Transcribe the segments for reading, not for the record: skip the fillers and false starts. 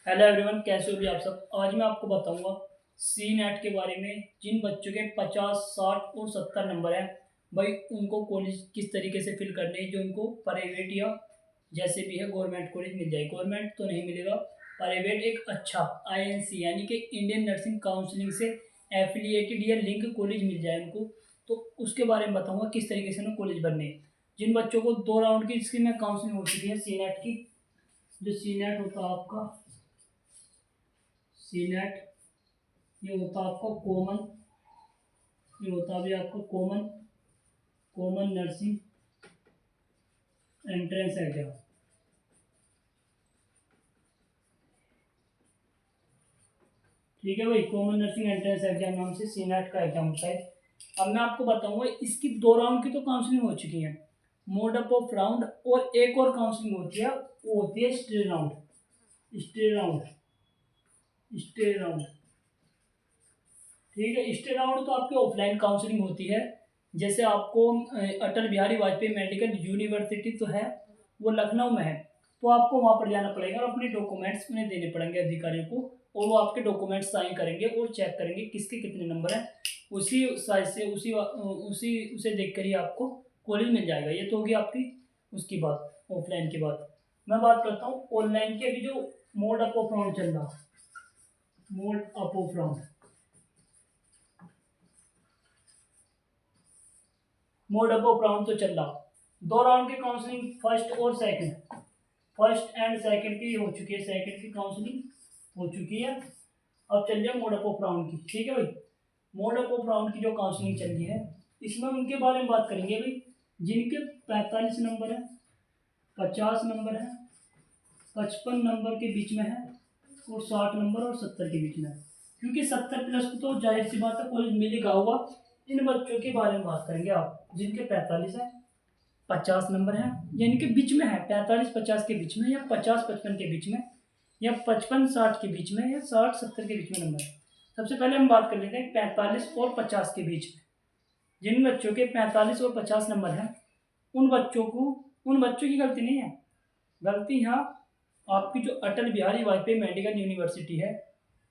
Hello everyone, कैसे हो भी आप सब। आज मैं आपको बताऊंगा सी नेट के बारे में। जिन बच्चों के 50, 60 और 70 नंबर हैं, भाई उनको कॉलेज किस तरीके से फिल करने हैं। जो उनको प्राइवेट या जैसे भी है गवर्नमेंट कॉलेज मिल जाए। गवर्नमेंट तो नहीं मिलेगा, प्राइवेट एक अच्छा आईएनसी यानी कि इंडियन नर्सिंग काउंसिलिंग से एफिलिएटेड या लिंक कॉलेज मिल जाए उनको। तो उसके बारे में बताऊंगा किस तरीके से उन्हें कॉलेज बनने हैं। जिन बच्चों को 2 राउंड की इसकी में काउंसलिंग हो चुकी है सी नेट की। जो सी नेट होता है आपका, सी नेट ये होता है आपका कॉमन, ये होता भी आपका common common nursing entrance exam. ठीक है भाई, कॉमन नर्सिंग एंट्रेंस एग्जाम नाम से सी नेट का एग्जाम होता है। अब मैं आपको बताऊंगा इसकी 2 राउंड की तो काउंसलिंग हो चुकी है, मोड अप ऑफ राउंड, और एक और काउंसलिंग होती है, वो होती है stay round. Stay round, stay round. ठीक है, स्टे राउंड तो आपकी ऑफलाइन काउंसलिंग होती है। जैसे आपको अटल बिहारी वाजपेयी मेडिकल यूनिवर्सिटी तो है, वो लखनऊ में है, तो आपको वहाँ पर जाना पड़ेगा और अपने डॉक्यूमेंट्स उन्हें देने पड़ेंगे अधिकारियों को। और वो आपके डॉक्यूमेंट्स साइन करेंगे और चेक करेंगे किसके कितने नंबर हैं। उसी साइज से उसी उसे देख कर ही आपको कॉलेज मिल जाएगा। ये तो होगी आपकी उसकी बात, ऑफलाइन की बात। मैं बात करता हूँ ऑनलाइन की। अभी जो मोड अप ऑफ राउंड चल रहा, mode up of round, mode up of round तो चल रहा। 2 राउंड की काउंसलिंग फर्स्ट और सेकंड, फर्स्ट एंड सेकंड की हो चुकी है, सेकंड की काउंसलिंग हो चुकी है। अब चल रहा मोड अप ऑफ राउंड की। ठीक है भाई, मोड अप ऑफ राउंड की जो काउंसलिंग चल रही है, इसमें उनके बारे में बात करेंगे भाई जिनके 45 नंबर है, 50 नंबर है, 55 नंबर के बीच में है, और 60 नंबर और 70 के बीच में है। क्योंकि 70 प्लस को तो जाहिर सी बात है कॉलेज मिलेगा होगा। इन बच्चों के बारे में बात करेंगे आप जिनके 45 है, 50 नंबर है, यानी कि बीच में है, 45-50 के बीच में, या 50-55 के बीच में, या 55-60 के बीच में, या 60-70 के बीच में नंबर है। सबसे पहले हम बात कर लेते हैं 45 और 50 के बीच में। जिन बच्चों के 45 और 50 नंबर हैं, उन बच्चों की गलती नहीं है। गलती यहाँ आपकी जो अटल बिहारी वाजपेयी मेडिकल यूनिवर्सिटी है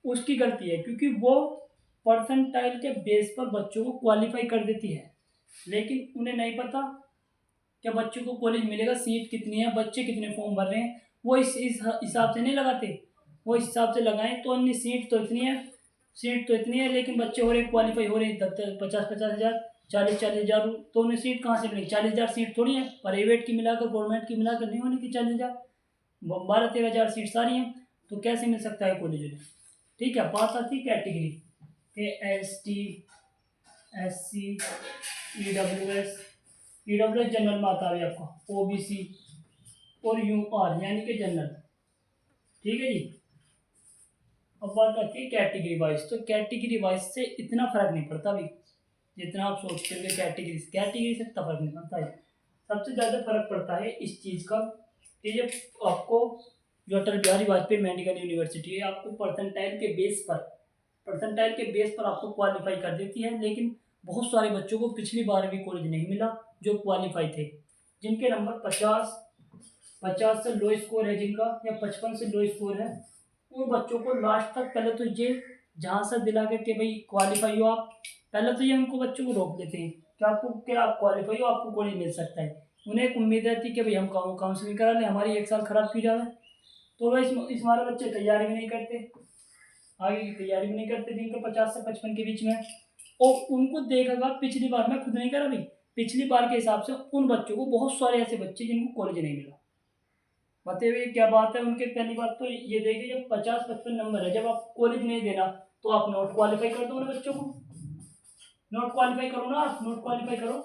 उसकी गलती है, क्योंकि वो परसेंटाइल के बेस पर बच्चों को क्वालिफाई कर देती है। लेकिन उन्हें नहीं पता क्या बच्चों को कॉलेज मिलेगा, सीट कितनी है, बच्चे कितने फॉर्म भर रहे हैं, वो इस हिसाब से नहीं लगाते। वो इस हिसाब से लगाएं तो अन्य सीट तो इतनी है, सीट तो इतनी है, लेकिन बच्चे हो रहे क्वालिफाई हो रहे 50-50 हज़ार, 40-40 हज़ार, तो उन्हें सीट कहाँ से मिलेगी। 40,000 सीट थोड़ी है, प्राइवेट की मिलाकर गवर्नमेंट की मिलाकर नहीं होने की 40,000, 12-13 हज़ार सीट सारी हैं, तो कैसे मिल सकता है कॉलेज उन्हें। ठीक है, बात आती है कैटेगरी के, ST, SC, EWS। EWS general में आता है आपका, OBC और UR यानी कि जनरल। ठीक है जी। अब बात आती है कैटेगरी वाइज। तो कैटेगरी वाइज से इतना फर्क नहीं पड़ता अभी जितना आप सोचते हो। कैटेगरी से इतना फर्क नहीं पड़ता है। सबसे ज़्यादा फर्क पड़ता है इस चीज़ का कि जब आपको जो अटल बिहारी वाजपेयी मेडिकल यूनिवर्सिटी है आपको परसेंटाइल के बेस पर आपको क्वालिफाई कर देती है। लेकिन बहुत सारे बच्चों को पिछली बार भी कॉलेज नहीं मिला जो क्वालिफाई थे, जिनके नंबर 50 से लो स्कोर है जिनका, या 55 से लो स्कोर है। उन बच्चों को लास्ट तक पहले तो ये जहाँ से दिला करके भाई क्वालिफाई हो आप, पहले तो ये उनको बच्चों को रोक देते हैं कि आपको क्या आप क्वालिफाई हो, आपको कॉलेज मिल सकता है। उन्हें एक उम्मीद रहती है कि भाई हम काउंसलिंग करा लें, हमारी 1 साल खराब क्यों जाए। तो भाई इस हमारे बच्चे तैयारी भी नहीं करते, आगे की तैयारी भी नहीं करते जिनके 50 से 55 के बीच में है। और उनको देखेगा पिछली बार, मैं खुद नहीं करा भाई, पिछली बार के हिसाब से उन बच्चों को बहुत सारे ऐसे बच्चे जिनको कॉलेज नहीं मिला। बताइए हुए क्या बात है उनके। पहली बात तो ये देखिए, जब 50-55 नंबर है, जब आप कॉलेज नहीं देना तो आप नोट क्वालिफाई कर दो उन बच्चों को। नोट क्वालिफाई करो ना, आप नोट क्वालिफाई करो।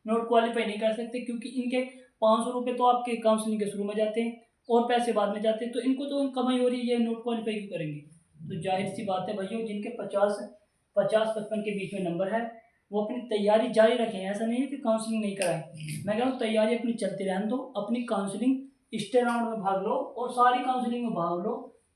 नोट क्वालिफाई नहीं कर सकते क्योंकि इनके 500 रुपये तो आपके काउंसलिंग के शुरू में जाते हैं और पैसे बाद में जाते हैं, तो इनको तो कमाई हो रही है, नोट क्वालिफाई क्यों करेंगे। तो जाहिर सी बात है भाइयों, जिनके 50-55 के बीच में नंबर है वो अपनी तैयारी जारी रखें। ऐसा नहीं है कि काउंसलिंग नहीं कराएं, मैं कह रहा हूँ तैयारी अपनी चलती रहने दो। अपनी काउंसलिंग स्टे राउंड में भाग लो और सारी काउंसलिंग में भाग लो,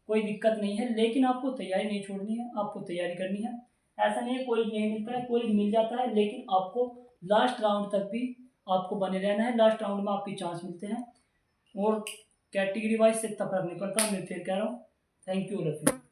कोई दिक्कत नहीं है। लेकिन आपको तैयारी नहीं छोड़नी है, आपको तैयारी करनी है। ऐसा नहीं है कॉलेज नहीं मिलता है, कॉलेज मिल जाता है, लेकिन आपको लास्ट राउंड तक भी आपको बने रहना है। लास्ट राउंड में आपकी चांस मिलते हैं। और कैटेगरी वाइज से इतना फर्क नहीं पड़ता, मैं फिर कह रहा हूँ। Thank you Rafi.